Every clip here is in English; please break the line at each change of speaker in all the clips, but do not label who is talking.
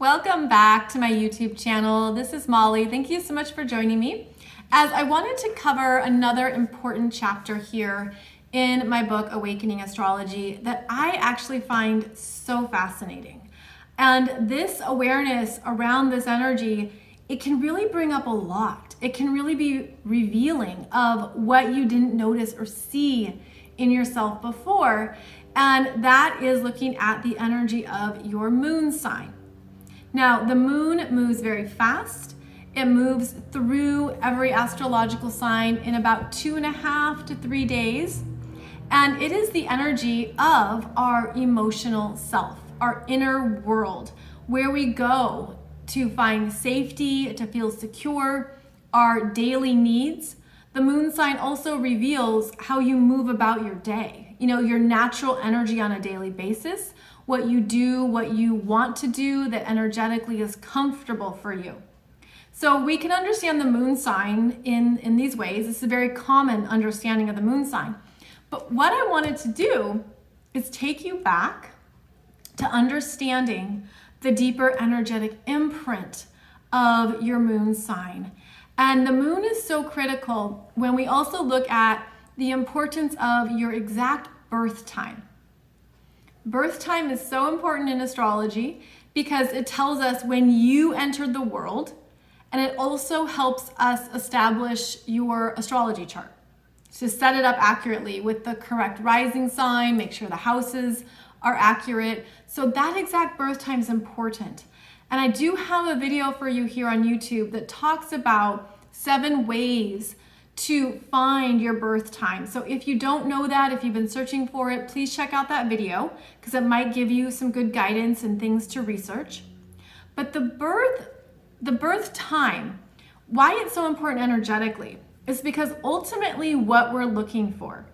Welcome back to my YouTube channel. This is Molly. Thank you so much for joining me as I wanted to cover another important chapter here in my book, Awakening Astrology, that I actually find so fascinating. And this awareness around this energy, it can really bring up a lot. It can really be revealing of what you didn't notice or see in yourself before. And that is looking at the energy of your moon sign. Now, the moon moves very fast. It moves through every astrological sign in about 2.5 to 3 days. And it is the energy of our emotional self, our inner world, where we go to find safety, to feel secure, our daily needs. The moon sign also reveals how you move about your day, your natural energy on a daily basis, what you do, what you want to do that energetically is comfortable for you. So we can understand the moon sign in these ways. This is a very common understanding of the moon sign. But what I wanted to do is take you back to understanding the deeper energetic imprint of your moon sign. And the moon is so critical when we also look at the importance of your exact birth time. Birth time is so important in astrology because it tells us when you entered the world, and it also helps us establish your astrology chart. To set it up accurately with the correct rising sign, make sure the houses are accurate. So that exact birth time is important. And I do have a video for you here on YouTube that talks about 7 ways to find your birth time. So if you don't know that, if you've been searching for it, please check out that video because it might give you some good guidance and things to research. But the birth time, why it's so important energetically, is because ultimately what we're looking for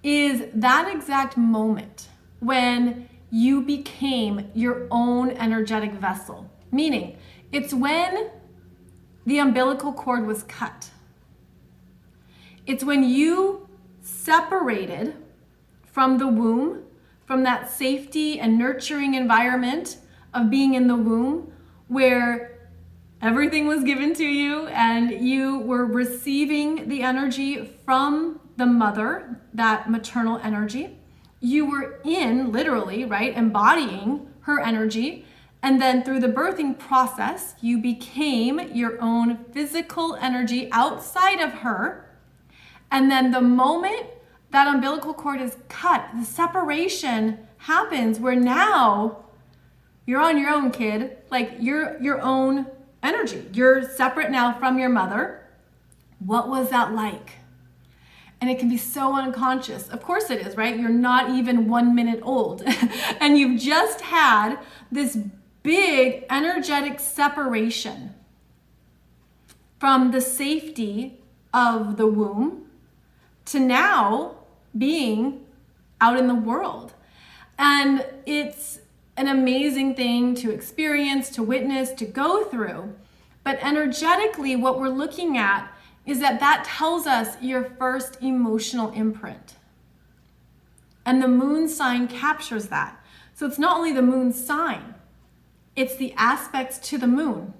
is that exact moment when you became your own energetic vessel. Meaning, it's when the umbilical cord was cut. It's when you separated from the womb, from that safety and nurturing environment of being in the womb where everything was given to you and you were receiving the energy from the mother, that maternal energy. You were literally, right, embodying her energy. And then through the birthing process, you became your own physical energy outside of her. And then the moment that umbilical cord is cut, the separation happens where now you're on your own, kid. Like you're your own energy. You're separate now from your mother. What was that like? And it can be so unconscious. Of course it is, right? You're not even 1 minute old. And you've just had this big energetic separation from the safety of the womb to now being out in the world. And it's an amazing thing to experience, to witness, to go through. But energetically, what we're looking at is that tells us your first emotional imprint. And the moon sign captures that. So it's not only the moon sign, it's the aspects to the moon.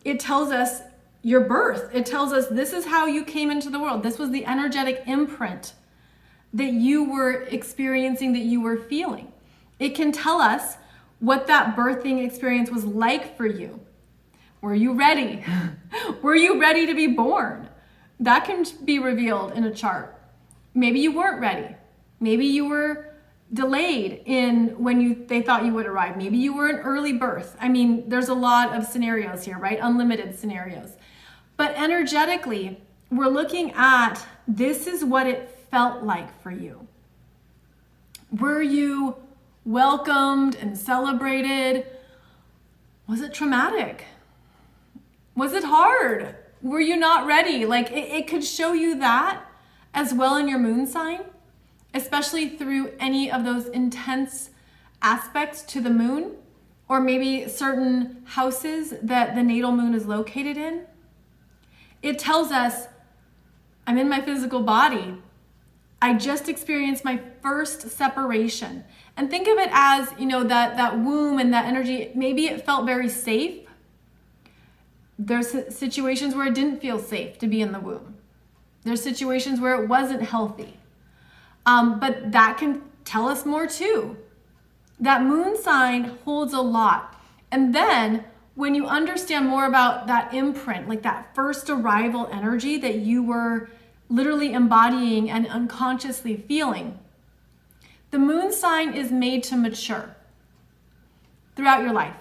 It tells us your birth. It tells us this is how you came into the world. This was the energetic imprint that you were experiencing, that you were feeling. It can tell us what that birthing experience was like for you. Were you ready? Were you ready to be born? That can be revealed in a chart. Maybe you weren't ready. Maybe you were delayed in when they thought you would arrive. Maybe you were an early birth. I mean, there's a lot of scenarios here, right? Unlimited scenarios. But energetically, we're looking at this is what it felt like for you. Were you welcomed and celebrated? Was it traumatic? Was it hard? Were you not ready? Like it could show you that as well in your moon sign, especially through any of those intense aspects to the moon, or maybe certain houses that the natal moon is located in. It tells us, I'm in my physical body. I just experienced my first separation. And think of it as, that womb and that energy, maybe it felt very safe. There's situations where it didn't feel safe to be in the womb. There's situations where it wasn't healthy. But that can tell us more too. That moon sign holds a lot. And then when you understand more about that imprint, like that first arrival energy that you were literally embodying and unconsciously feeling, the moon sign is made to mature throughout your life.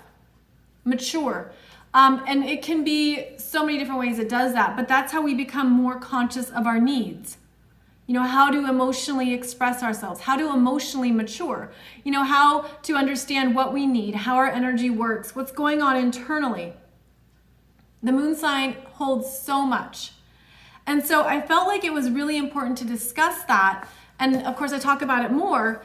Mature. And it can be so many different ways it does that, but that's how we become more conscious of our needs. How to emotionally express ourselves, how to emotionally mature, how to understand what we need, how our energy works, what's going on internally. The moon sign holds so much. And so I felt like it was really important to discuss that. And of course, I talk about it more.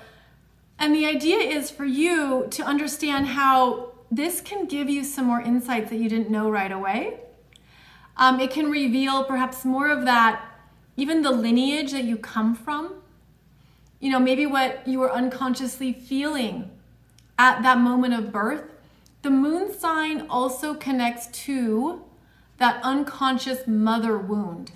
And the idea is for you to understand how this can give you some more insights that you didn't know right away. It can reveal perhaps more of that, even the lineage that you come from. Maybe what you were unconsciously feeling at that moment of birth. The moon sign also connects to that unconscious mother wound.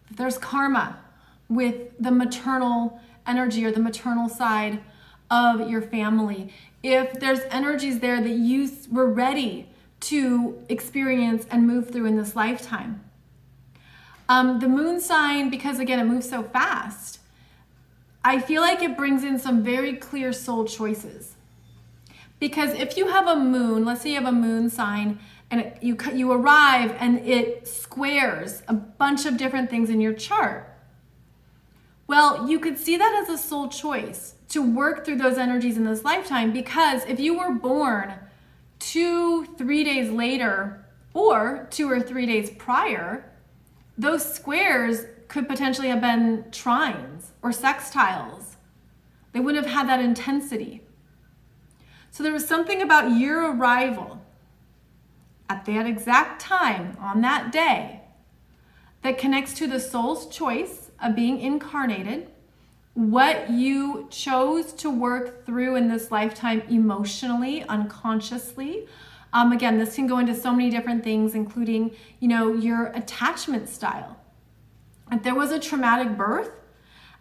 If there's karma with the maternal energy or the maternal side of your family, if there's energies there that you were ready to experience and move through in this lifetime. The moon sign, because again, it moves so fast, I feel like it brings in some very clear soul choices. Because if you have a moon, let's say you have a moon sign, and you arrive and it squares a bunch of different things in your chart, well, you could see that as a soul choice to work through those energies in this lifetime, because if you were born 2-3 days later or 2 or 3 days prior, those squares could potentially have been trines or sextiles. They wouldn't have had that intensity. So there was something about your arrival at that exact time on that day that connects to the soul's choice of being incarnated, what you chose to work through in this lifetime emotionally, unconsciously. Again, this can go into so many different things, including, your attachment style. If there was a traumatic birth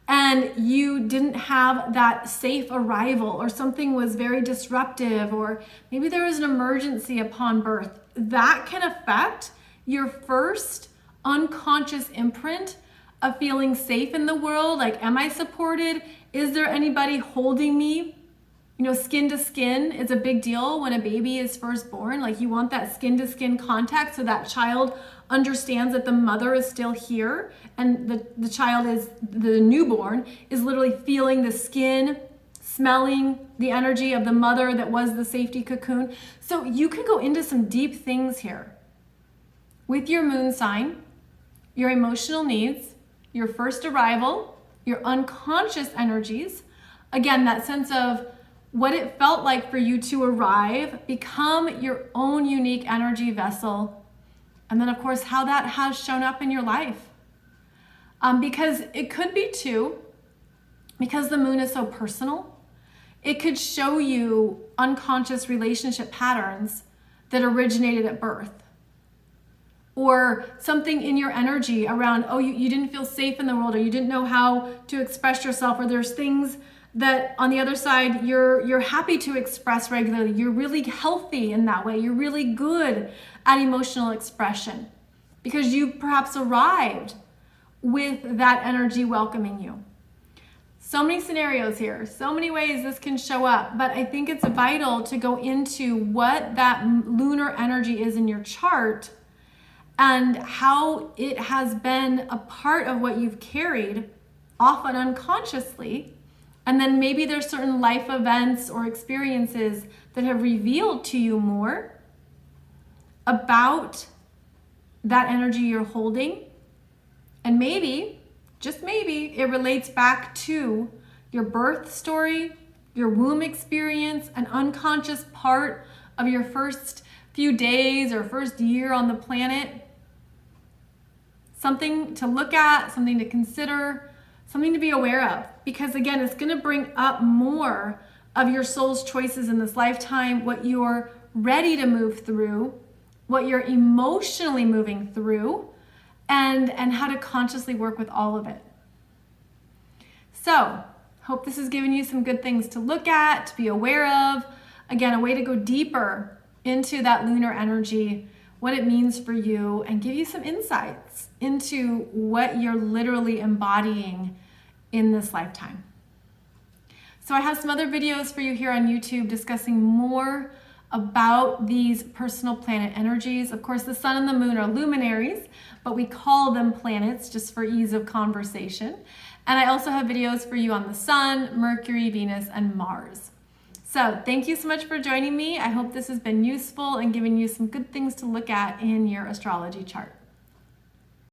and you didn't have that safe arrival, or something was very disruptive, or maybe there was an emergency upon birth, that can affect your first unconscious imprint of feeling safe in the world. Like, am I supported? Is there anybody holding me? Skin to skin is a big deal when a baby is first born. Like, you want that skin to skin contact so that child understands that the mother is still here, and the child is, the newborn is literally feeling the skin, smelling the energy of the mother that was the safety cocoon. So you can go into some deep things here with your moon sign, your emotional needs, your first arrival, your unconscious energies. Again, that sense of what it felt like for you to arrive, become your own unique energy vessel. And then, of course, how that has shown up in your life. Because it could be too, because the moon is so personal, it could show you unconscious relationship patterns that originated at birth. Or something in your energy around, you didn't feel safe in the world, or you didn't know how to express yourself, or there's things that on the other side you're happy to express regularly. You're really healthy in that way. You're really good at emotional expression because you perhaps arrived with that energy welcoming you. So many scenarios here, so many ways this can show up, but I think it's vital to go into what that lunar energy is in your chart and how it has been a part of what you've carried, often unconsciously. And then maybe there's certain life events or experiences that have revealed to you more about that energy you're holding. And maybe, just maybe, it relates back to your birth story, your womb experience, an unconscious part of your first few days or first year on the planet. Something to look at, something to consider, something to be aware of. because again, it's going to bring up more of your soul's choices in this lifetime, what you're ready to move through, what you're emotionally moving through, and how to consciously work with all of it. So, hope this has given you some good things to look at, to be aware of. Again, a way to go deeper into that lunar energy, what it means for you, and give you some insights into what you're literally embodying in this lifetime. So I have some other videos for you here on YouTube discussing more about these personal planet energies. Of course, the sun and the moon are luminaries, but we call them planets just for ease of conversation. And I also have videos for you on the sun, Mercury, Venus, and Mars. So thank you so much for joining me. I hope this has been useful and given you some good things to look at in your astrology chart.